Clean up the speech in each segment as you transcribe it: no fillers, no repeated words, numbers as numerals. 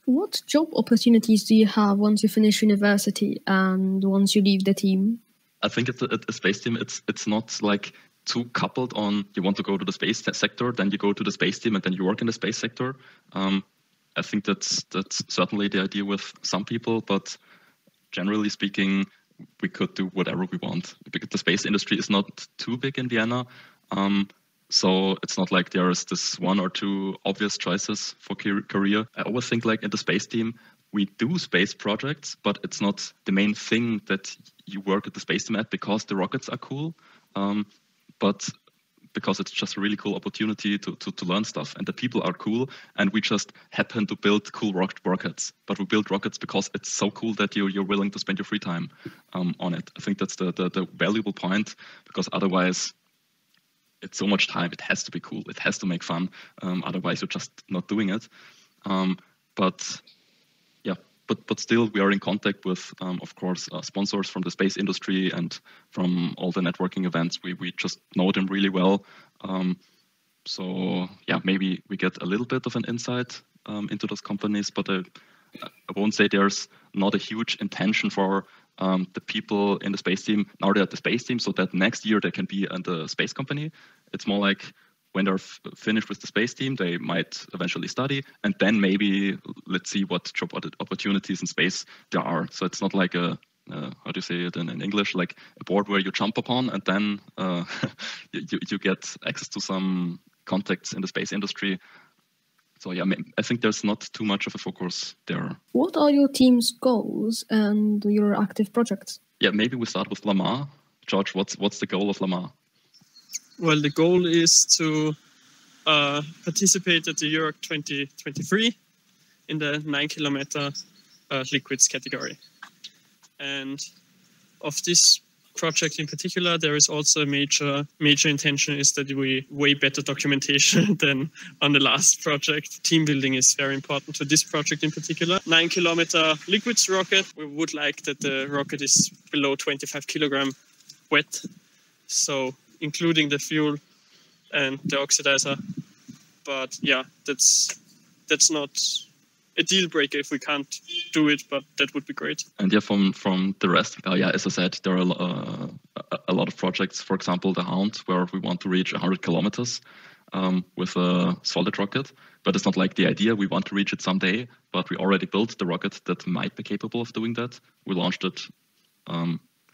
What job opportunities do you have once you finish university and once you leave the team? I think at a space team, it's not like too coupled on you want to go to the space sector, then you go to the space team, and then you work in the space sector. I think that's certainly the idea with some people, but generally speaking, we could do whatever we want because the space industry is not too big in Vienna. So it's not like there's this one or two obvious choices for career. I always think like in the space team, we do space projects, but it's not the main thing that you work at the space team at because the rockets are cool, but because it's just a really cool opportunity to learn stuff. And the people are cool, and we just happen to build cool rockets. But we build rockets because it's so cool that you're willing to spend your free time on it. I think that's the valuable point, because otherwise it's so much time. It has to be cool. It has to make fun. Otherwise you're just not doing it. But still, we are in contact with, of course, sponsors from the space industry and from all the networking events. We just know them really well. So yeah, maybe we get a little bit of an insight into those companies, but I won't say there's not a huge intention for the people in the space team. Now they're at the space team, so that next year they can be in the space company. It's more like when they're finished with the space team, they might eventually study, and then maybe let's see what job opportunities in space there are. So it's not like a, how do you say it in English, like a board where you jump upon and then you get access to some contacts in the space industry. So yeah, I think there's not too much of a focus there. What are your team's goals and your active projects? Yeah, maybe we start with Lamarr. George, what's the goal of Lamarr? Well, the goal is to participate at the EuRoC 2023 in the 9-kilometer liquids category. And of this project in particular, there is also a major intention is that we way better documentation than on the last project. Team building is very important to this project in particular. 9-kilometer liquids rocket. We would like that the rocket is below 25 kilogram wet. So including the fuel and the oxidizer. But yeah, that's not a deal breaker if we can't do it, but that would be great. And yeah, from the rest, as I said, there are a lot of projects. For example, the Hound, where we want to reach 100 kilometers with a solid rocket. But it's not like the idea, we want to reach it someday, but we already built the rocket that might be capable of doing that. We launched it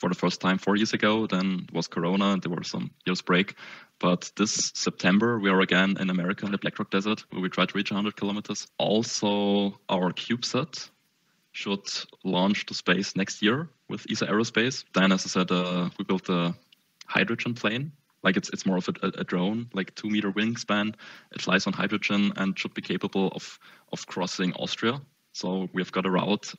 for the first time 4 years ago. Then it was Corona and there were some years break. But this September, we are again in America in the Blackrock Desert, where we try to reach 100 kilometers. Also, our Cubesat should launch to space next year with ESA Aerospace. Then, as I said, we built a hydrogen plane. Like it's more of a drone, like 2-meter wingspan. It flies on hydrogen and should be capable of crossing Austria. So we've got a route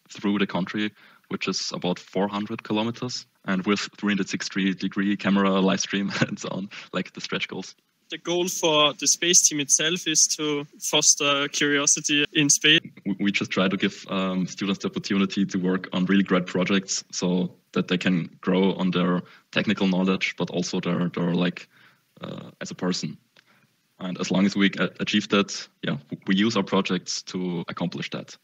through the country, which is about 400 kilometers, and with 360-degree camera, live stream, and so on, like the stretch goals. The goal for the space team itself is to foster curiosity in space. We just try to give students the opportunity to work on really great projects so that they can grow on their technical knowledge, but also their as a person. And as long as we achieve that, yeah, we use our projects to accomplish that.